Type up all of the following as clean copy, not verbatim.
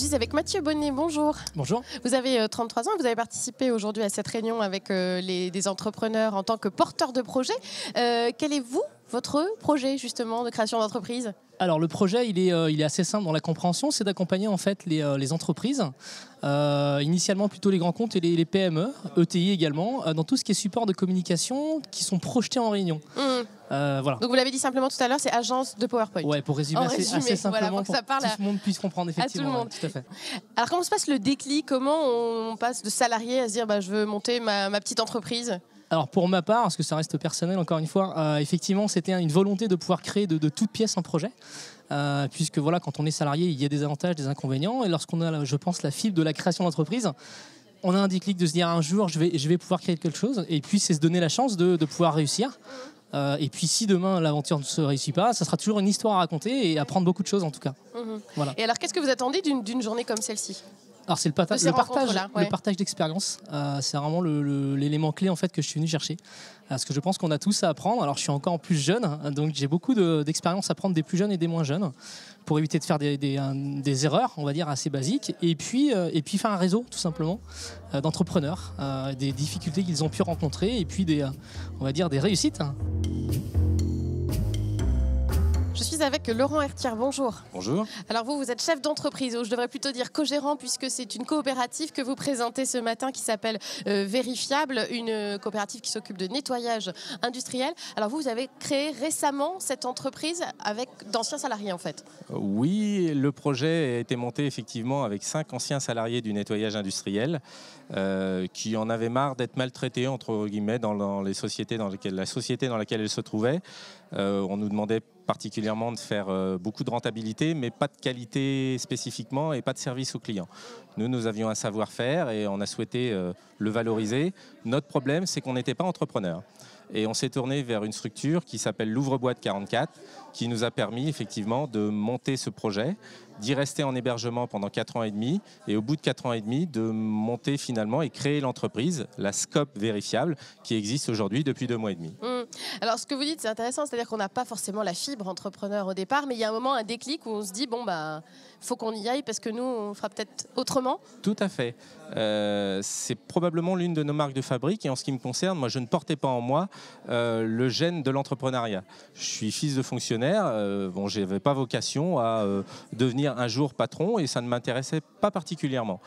suis avec Mathieu Bonnet, bonjour. Bonjour. Vous avez 33 ans et vous avez participé aujourd'hui à cette réunion avec des entrepreneurs en tant que porteurs de projet. Quel est votre projet justement de création d'entreprise ? Alors le projet, il est assez simple dans la compréhension, c'est d'accompagner en fait les entreprises, initialement plutôt les grands comptes et les PME, ETI également, dans tout ce qui est support de communication qui sont projetés en réunion. Voilà. Donc vous l'avez dit simplement tout à l'heure, c'est agence de PowerPoint. Ouais, pour résumer assez simplement, voilà, pour que tout le monde puisse comprendre effectivement. À tout le monde. Tout à fait. Alors comment se passe le déclic ? Comment on passe de salarié à se dire je veux monter ma petite entreprise ? Alors pour ma part, parce que ça reste personnel encore une fois, effectivement c'était une volonté de pouvoir créer de toutes pièces un projet. Puisque voilà, quand on est salarié, il y a des avantages, des inconvénients. Et lorsqu'on a, je pense, la fibre de la création d'entreprise, on a un déclic de se dire un jour, je vais pouvoir créer quelque chose. Et puis c'est se donner la chance de pouvoir réussir. Et puis si demain l'aventure ne se réussit pas, ça sera toujours une histoire à raconter et apprendre beaucoup de choses en tout cas. Voilà. Et alors qu'est-ce que vous attendez d'une journée comme celle-ci ? Alors c'est le partage d'expérience. C'est vraiment l'élément clé en fait que je suis venu chercher. Parce que je pense qu'on a tous à apprendre. Alors je suis encore plus jeune, donc j'ai beaucoup d'expérience à prendre des plus jeunes et des moins jeunes pour éviter de faire des erreurs, on va dire assez basiques. Et puis faire un réseau tout simplement d'entrepreneurs, des difficultés qu'ils ont pu rencontrer et puis on va dire des réussites. Je suis avec Laurent Hertière, bonjour. Bonjour. Alors vous êtes chef d'entreprise, ou je devrais plutôt dire co-gérant, puisque c'est une coopérative que vous présentez ce matin qui s'appelle Vérifiable, une coopérative qui s'occupe de nettoyage industriel. Alors vous avez créé récemment cette entreprise avec d'anciens salariés en fait. Oui, le projet a été monté effectivement avec 5 anciens salariés du nettoyage industriel qui en avaient marre d'être maltraités entre guillemets dans les sociétés la société dans laquelle elles se trouvaient. On nous demandait particulièrement de faire beaucoup de rentabilité, mais pas de qualité spécifiquement et pas de service aux clients. Nous avions un savoir-faire et on a souhaité le valoriser. Notre problème, c'est qu'on n'était pas entrepreneur. Et on s'est tourné vers une structure qui s'appelle l'Ouvre-Boîte 44, qui nous a permis effectivement de monter ce projet, d'y rester en hébergement pendant 4 ans et demi, et au bout de 4 ans et demi, de monter finalement et créer l'entreprise, la Scope Vérifiable, qui existe aujourd'hui depuis 2 mois et demi. Alors ce que vous dites, c'est intéressant, c'est-à-dire qu'on n'a pas forcément la fibre entrepreneur au départ, mais il y a un moment, un déclic où on se dit, faut qu'on y aille parce que nous, on fera peut-être autrement. Tout à fait. C'est probablement l'une de nos marques de fabrique et en ce qui me concerne, moi je ne portais pas en moi le gène de l'entrepreneuriat. Je suis fils de fonctionnaire, je n'avais pas vocation à devenir un jour patron et ça ne m'intéressait pas particulièrement.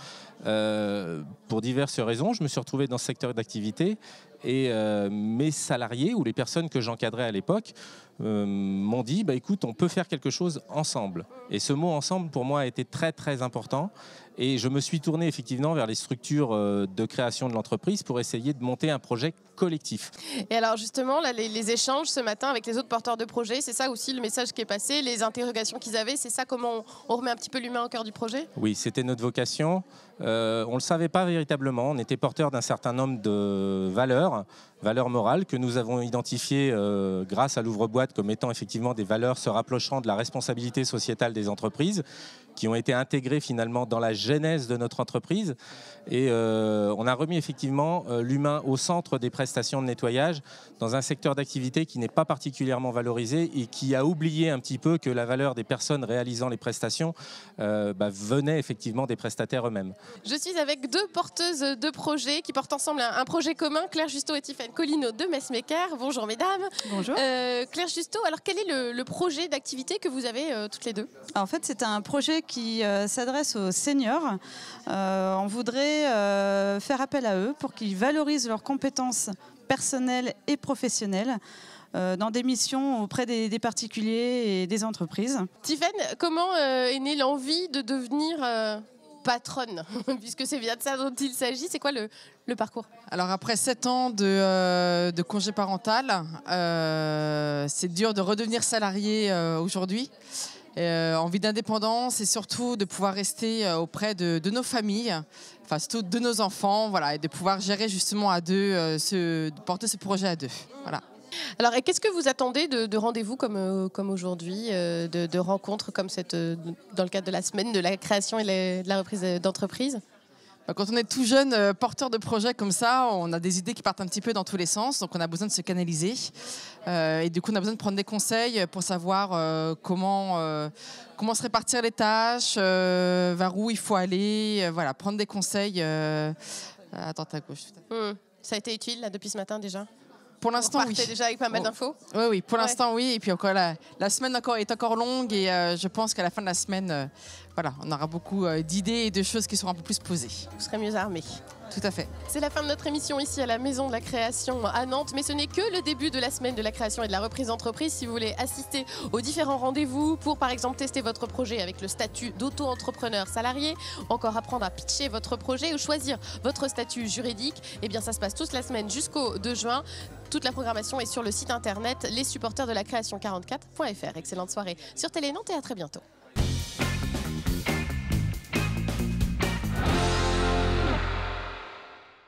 Pour diverses raisons, je me suis retrouvé dans ce secteur d'activité et mes salariés ou les personnes que j'encadrais à l'époque m'ont dit écoute, on peut faire quelque chose ensemble. Et ce mot ensemble pour moi a été très très important et je me suis tourné effectivement vers les structures de création de l'entreprise pour essayer de monter un projet collectif. Et alors justement, là, les échanges ce matin avec les autres porteurs de projets, c'est ça aussi le message qui est passé, les interrogations qu'ils avaient, c'est ça comment on remet un petit peu l'humain au cœur du projet ? Oui, c'était notre vocation. On ne le savait pas véritablement. On était porteur d'un certain nombre de valeurs morales que nous avons identifiées grâce à l'ouvre-boîte comme étant effectivement des valeurs se rapprochant de la responsabilité sociétale des entreprises qui ont été intégrées finalement dans la genèse de notre entreprise. Et on a remis effectivement l'humain au centre des prestations de nettoyage dans un secteur d'activité qui n'est pas particulièrement valorisé et qui a oublié un petit peu que la valeur des personnes réalisant les prestations venait effectivement des prestataires eux-mêmes. Je suis avec 2 porteuses de projets qui portent ensemble un projet commun, Claire Justo et Tiffaine Collineau de Messmaker. Bonjour mesdames. Bonjour. Claire Justo, alors quel est le projet d'activité que vous avez toutes les deux ? En fait, c'est un projet qui s'adresse aux seniors. On voudrait faire appel à eux pour qu'ils valorisent leurs compétences personnelles et professionnelles dans des missions auprès des particuliers et des entreprises. Tiffaine, comment est née l'envie de devenir patronne, puisque c'est bien de ça dont il s'agit. C'est quoi le parcours ? Alors après 7 ans de congé parental, c'est dur de redevenir salarié aujourd'hui. Envie d'indépendance et surtout de pouvoir rester auprès de nos familles, enfin surtout de nos enfants, voilà, et de pouvoir gérer justement à deux, porter ce projet à deux. Voilà. Alors, et qu'est-ce que vous attendez de rendez-vous comme aujourd'hui, de rencontres comme cette, dans le cadre de la semaine de la création et de la reprise d'entreprise ? Quand on est tout jeune, porteur de projet comme ça, on a des idées qui partent un petit peu dans tous les sens, donc on a besoin de se canaliser. Et du coup, on a besoin de prendre des conseils pour savoir comment se répartir les tâches, vers où il faut aller, voilà, prendre des conseils à droite à gauche. Ça a été utile là, depuis ce matin déjà? Pour l'instant, oui. Vous partez déjà avec pas mal d'infos? Oui, pour l'instant, oui. Et puis encore, la semaine est encore longue et je pense qu'à la fin de la semaine, voilà, on aura beaucoup d'idées et de choses qui seront un peu plus posées. Vous serez mieux armés. Tout à fait. C'est la fin de notre émission ici à la Maison de la Création à Nantes, mais ce n'est que le début de la semaine de la création et de la reprise d'entreprise. Si vous voulez assister aux différents rendez-vous pour, par exemple, tester votre projet avec le statut d'auto-entrepreneur salarié, encore apprendre à pitcher votre projet ou choisir votre statut juridique, eh bien ça se passe toute la semaine jusqu'au 2 juin. Toute la programmation est sur le site internet lessupportersdelacreation44.fr. Excellente soirée sur Télé Nantes et à très bientôt.